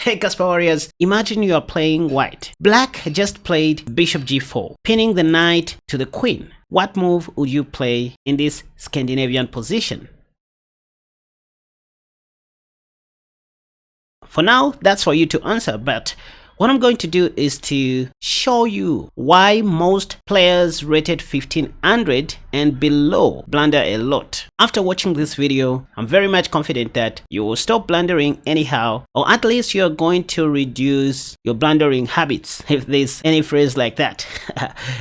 Hey Casper warriors, imagine you are playing white. Black just played bishop g4, pinning the knight to the queen. What move would you play in this Scandinavian position? For now, that's for you to answer, but what I'm going to do is to show you why most players rated 1500 and below blunder a lot. After watching this video, I'm very much confident that you will stop blundering anyhow, or at least you're going to reduce your blundering habits, if there's any phrase like that.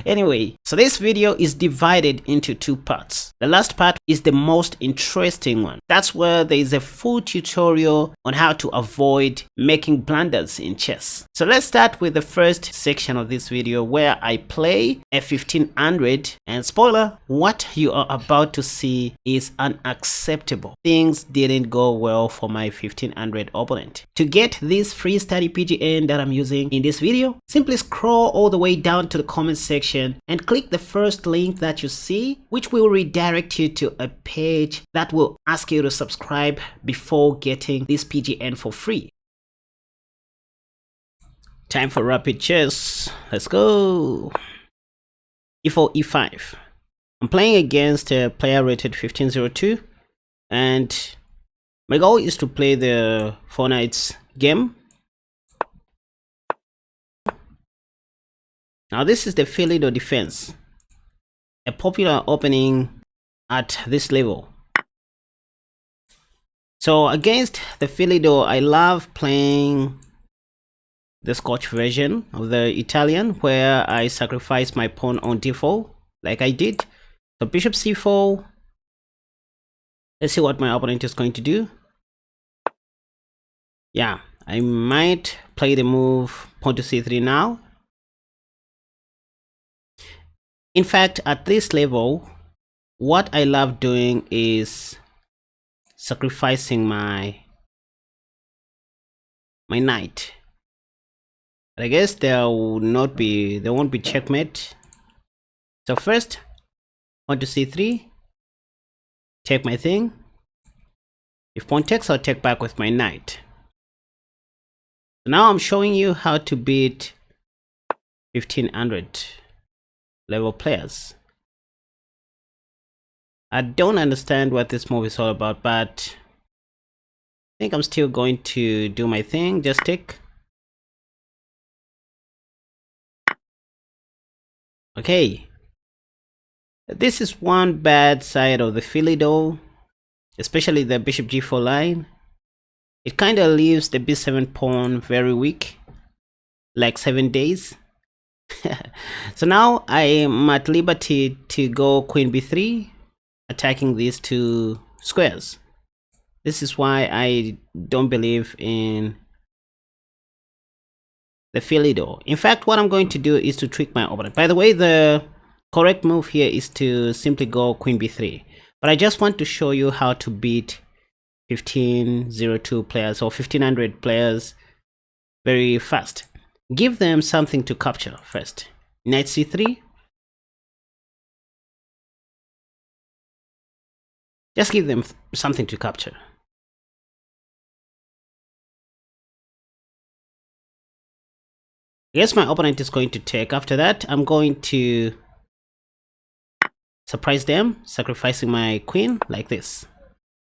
Anyway, so this video is divided into two parts. The last part is the most interesting one. That's where there is a full tutorial on how to avoid making blunders in chess. So let's start with the first section of this video where I play a 1500, and spoiler, what you are about to see is unacceptable. Things didn't go well for my 1500 opponent. To get this free study PGN that I'm using in this video, simply scroll all the way down to the comment section and click the first link that you see, which will redirect you to a page that will ask you to subscribe before getting this PGN for free. Time for rapid chess. Let's go. E4, E5. I'm playing against a player rated 1502, and my goal is to play the 4 knights game. Now this is the Philido defense, a popular opening at this level. So against the Philido, I love playing the Scotch version of the Italian, where I sacrifice my pawn on d4 like I did. So bishop c4. Let's see what my opponent is going to do. Yeah, I might play the move pawn to c3 now. In fact, at this level, what I love doing is sacrificing my knight. I guess there won't be checkmate. So first, pawn to c3, take my thing. If pawn takes, I'll take back with my knight. Now I'm showing you how to beat 1500 level players. I don't understand what this move is all about, but I think I'm still going to do my thing. Just take. Okay, this is one bad side of the Philido, especially the bishop g4 line. It kind of leaves the b7 pawn very weak, like 7 days. So now I am at liberty to go queen b3, attacking these two squares. This is why I don't believe in the Philido. In fact, what I'm going to do is to trick my opponent. By the way, the correct move here is to simply go queen b3, but I just want to show you how to beat 1502 players or 1500 players very fast. Give them something to capture first. Knight c3. Just give them something to capture. Yes, my opponent is going to take. After that, I'm going to surprise them, sacrificing my queen like this.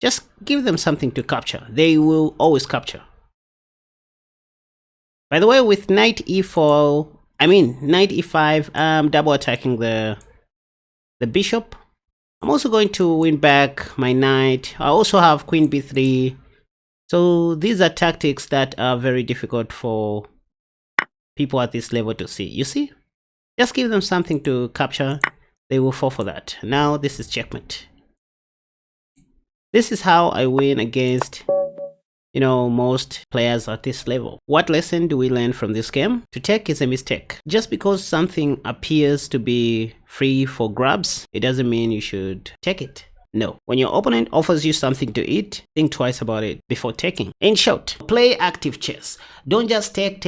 Just give them something to capture. They will always capture. By the way, with knight e4, knight e5, I'm double attacking the bishop. I'm also going to win back my knight. I also have queen b3. So these are tactics that are very difficult for people at this level to see. You see, just give them something to capture, they will fall for that. Now this is checkmate. This is how I win against most players at this level. What lesson do we learn from this game? To take is a mistake. Just because something appears to be free for grabs, it doesn't mean you should take it. No. When your opponent offers you something to eat, think twice about it before taking. In short, play active chess. Don't just take.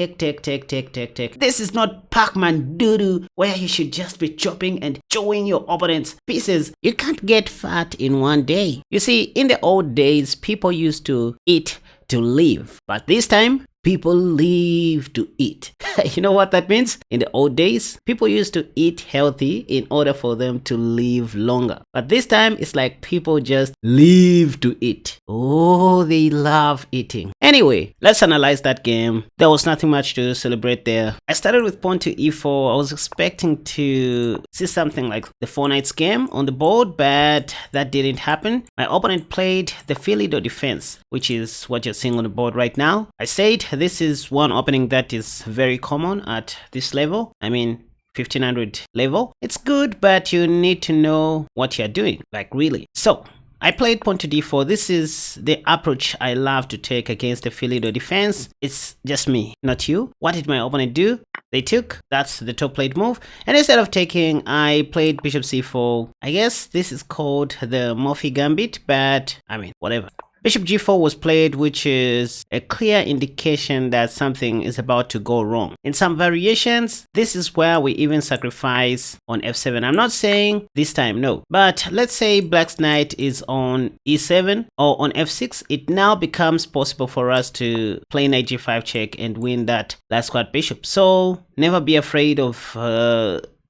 This is not Pac-Man doo-doo where you should just be chopping and chewing your opponent's pieces. You can't get fat in one day. You see, in the old days, people used to eat to live. But this time, people live to eat. You know what that means? In the old days, people used to eat healthy in order for them to live longer. But this time, it's like people just live to eat. Oh, they love eating. Anyway, let's analyze that game. There was nothing much to celebrate there. I started with pawn to e4. I was expecting to see something like the 4 knights game on the board, but that didn't happen. My opponent played the Philido defense, which is what you're seeing on the board right now. I said this is one opening that is very common at this level. I mean, 1500 level. It's good, but you need to know what you're doing, like really. So I played pawn to d4. This is the approach I love to take against the Philido defense. It's just me, not you. What did my opponent do? They took. That's the top played move. And instead of taking, I played bishop c4. I guess this is called the Murphy gambit, but I mean, whatever. Bishop g4 was played, which is a clear indication that something is about to go wrong. In some variations, this is where we even sacrifice on f7. I'm not saying this time, no. But let's say black's knight is on e7 or on f6. It now becomes possible for us to play knight g5 check and win that last squad bishop. So never be afraid of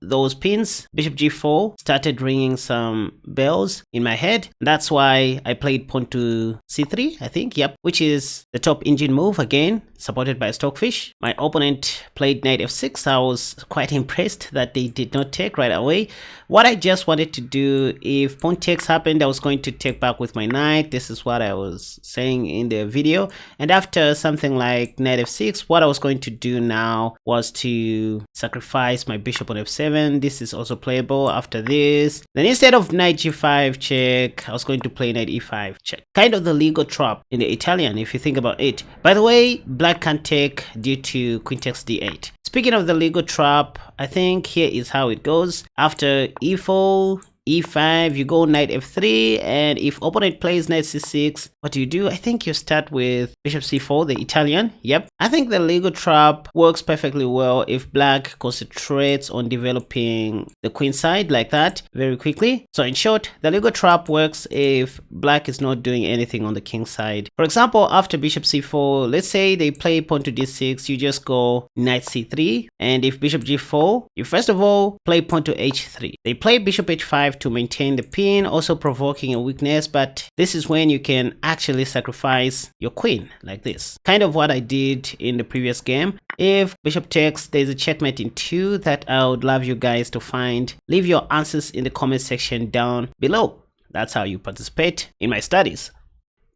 those pins. Bishop g4 started ringing some bells in my head. That's why I played pawn to c3, I think, yep, which is the top engine move, again supported by Stockfish. My opponent played knight f6. I was quite impressed that they did not take right away. What I just wanted to do, if pawn takes happened, I was going to take back with my knight. This is what I was saying in the video. And after something like knight f6, what I was going to do now was to sacrifice my bishop on f7. This is also playable after this. Then instead of knight g5 check, I was going to play knight e5 check. Kind of the legal trap in the Italian, if you think about it. By the way, black can't take due to queen takes d8. Speaking of the legal trap, I think here is how it goes. After e4, e5, you go knight f3, and if opponent plays knight c6, what do? I think you start with bishop c4, the Italian. Yep. I think the legal trap works perfectly well if black concentrates on developing the queen side like that very quickly. So in short, the legal trap works if black is not doing anything on the king side. For example, after bishop c4, let's say they play pawn to d6, you just go knight c3, and if bishop g4, you first of all play pawn to h3. They play bishop h5 to maintain the pin, also provoking a weakness, but this is when you can actually sacrifice your queen like this. Kind of what I did in the previous game. If bishop takes, there's a checkmate in 2 that I would love you guys to find. Leave your answers in the comment section down below. That's how you participate in my studies.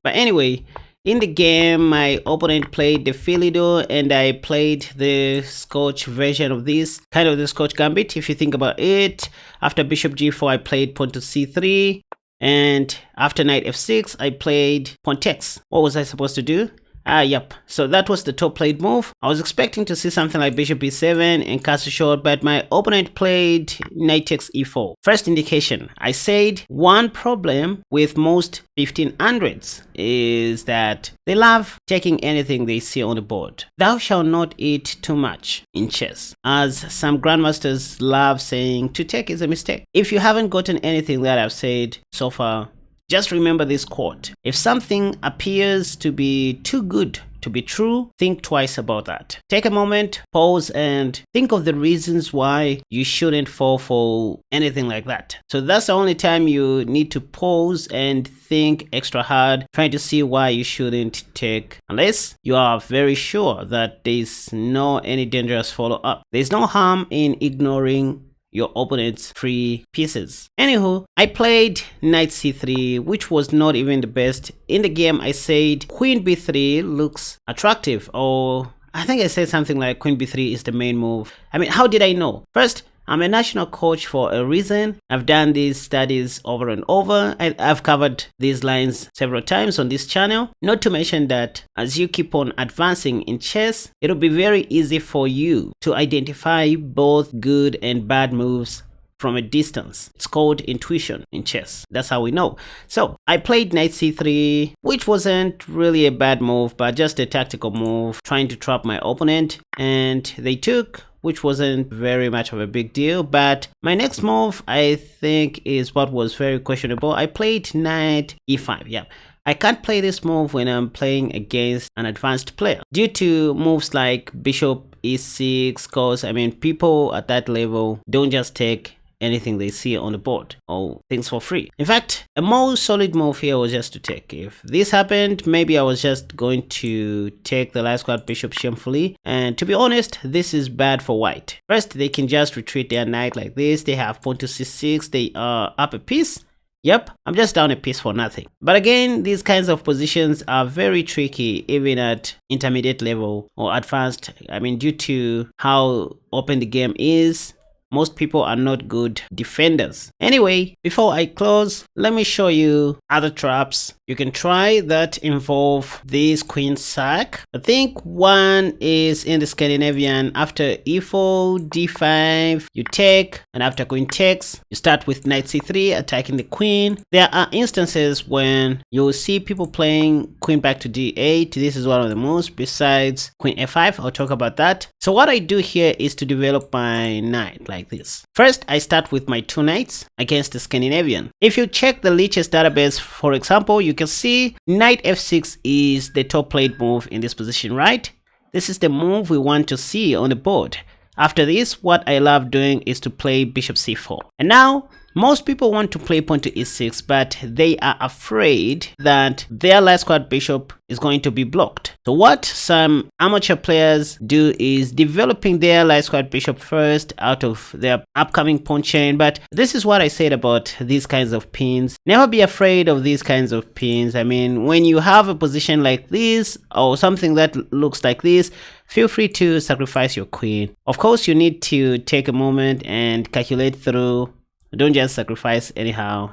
But anyway, in the game, my opponent played the Philido and I played the Scotch version of this, kind of the Scotch gambit if you think about it. After bishop g4, I played pawn to c3, and after knight f6, I played pawn takes. What was I supposed to do? Yep. So that was the top played move. I was expecting to see something like bishop e7 and castle short, but my opponent played knight takes e4. First indication, I said one problem with most 1500s is that they love taking anything they see on the board. Thou shalt not eat too much in chess, as some grandmasters love saying to take is a mistake. If you haven't gotten anything that I've said so far, just remember this quote. If something appears to be too good to be true, think twice about that. Take a moment, pause, and think of the reasons why you shouldn't fall for anything like that. So that's the only time you need to pause and think extra hard, trying to see why you shouldn't take, unless you are very sure that there's no any dangerous follow-up. There's no harm in ignoring your opponent's free pieces. Anywho, I played knight c3, which was not even the best. In the game, I said queen b3 looks attractive, or I think I said something like queen b3 is the main move. I mean, how did I know? First, I'm a national coach for a reason. I've done these studies over and over. I've covered these lines several times on this channel. Not to mention that as you keep on advancing in chess, it'll be very easy for you to identify both good and bad moves from a distance. It's called intuition in chess. That's how we know. So I played knight c3, which wasn't really a bad move, but just a tactical move, trying to trap my opponent, and they took, which wasn't very much of a big deal. But my next move, I think, is what was very questionable. I played knight e5. Yeah, I can't play this move when I'm playing against an advanced player due to moves like bishop e6, cause I mean people at that level don't just take anything they see on the board or things for free. In fact, a more solid move here was just to take. If this happened, maybe I was just going to take the light squared bishop shamefully, and to be honest, this is bad for white. First, they can just retreat their knight like this. They have pawn to c6, they are up a piece. Yep, I'm just down a piece for nothing. But again, these kinds of positions are very tricky even at intermediate level or advanced. I mean, due to how open the game is, most people are not good defenders. Anyway, before I close, let me show you other traps you can try that involve this queen sack. I think one is in the Scandinavian. After e4, d5, you take, and after queen takes, you start with knight c3, attacking the queen. There are instances when you'll see people playing queen back to d8. This is one of the moves besides queen f5. I'll talk about that. So what I do here is to develop my knight like this. First, I start with my two knights against the Scandinavian. If you check the Lichess database, for example, you can see knight f6 is the top played move in this position, right? This is the move we want to see on the board. After this, what I love doing is to play bishop c4. And now, most people want to play pawn to e6, but they are afraid that their light squared bishop is going to be blocked. So what some amateur players do is developing their light squared bishop first out of their upcoming pawn chain. But this is what I said about these kinds of pins. Never be afraid of these kinds of pins. I mean, when you have a position like this or something that looks like this, feel free to sacrifice your queen. Of course, you need to take a moment and calculate through. Don't just sacrifice anyhow.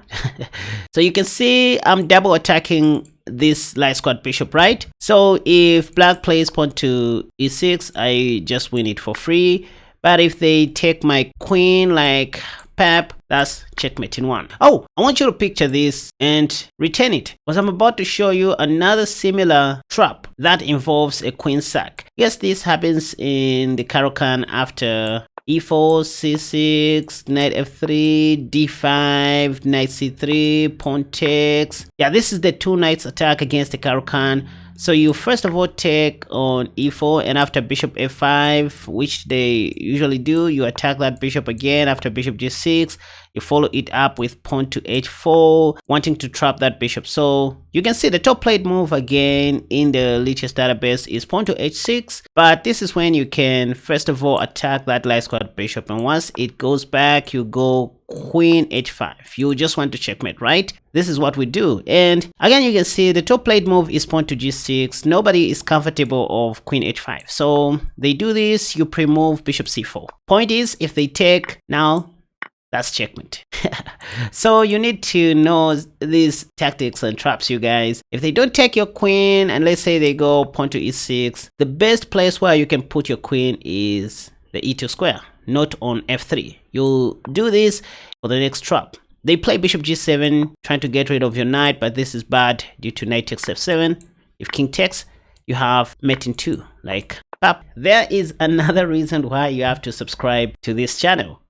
So you can see I'm double attacking this light squared bishop, right? So if black plays pawn to e6, I just win it for free. But if they take my queen like Pep, that's checkmate in one. Oh, I want you to picture this and retain it, because I'm about to show you another similar trap that involves a queen sack. Yes, this happens in the Caro-Kann after e4, c6, knight f3, d5, knight c3, pawn takes. Yeah, this is the two knights attack against the Caro-Kann. So you first of all take on e4, and after bishop f5, which they usually do, you attack that bishop again. After bishop g6, you follow it up with pawn to h4, wanting to trap that bishop. So you can see the top played move again in the Lichess database is pawn to h6, but this is when you can first of all attack that light squared bishop, and once it goes back, you go queen h5. You just want to checkmate, right? This is what we do. And again, you can see the top played move is pawn to g6. Nobody is comfortable of queen h5, so they do this. You pre-move bishop c4. Point is, if they take now, that's checkmate. So you need to know these tactics and traps, you guys. If they don't take your queen, and let's say they go pawn to e6, the best place where you can put your queen is the e2 square, not on f3. You'll do this for the next trap. They play bishop g7, trying to get rid of your knight, but this is bad due to knight takes f7. If king takes, you have mate in 2, like pap. There is another reason why you have to subscribe to this channel.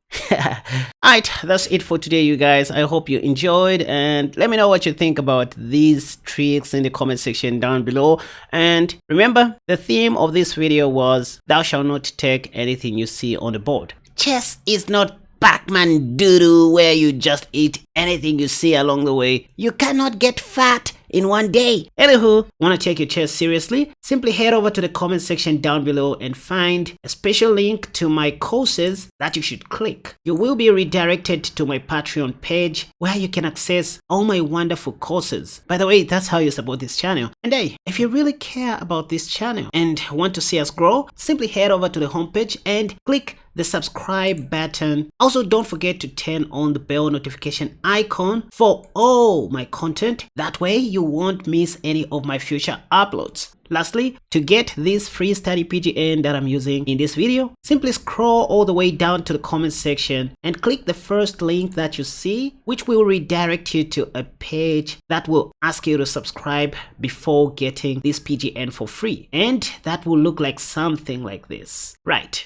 Alright, that's it for today, you guys. I hope you enjoyed, and let me know what you think about these tricks in the comment section down below. And remember, the theme of this video was thou shalt not take anything you see on the board. Chess is not Pac-Man doo-doo where you just eat anything you see along the way. You cannot get fat in one day. Anywho, want to take your chess seriously? Simply head over to the comment section down below and find a special link to my courses that you should click. You will be redirected to my Patreon page where you can access all my wonderful courses. By the way, that's how you support this channel. And hey, if you really care about this channel and want to see us grow, simply head over to the homepage and click the subscribe button. Also, don't forget to turn on the bell notification icon for all my content. That way you won't miss any of my future uploads. Lastly, to get this free study PGN that I'm using in this video, simply scroll all the way down to the comment section and click the first link that you see, which will redirect you to a page that will ask you to subscribe before getting this PGN for free. And that will look like something like this. Right.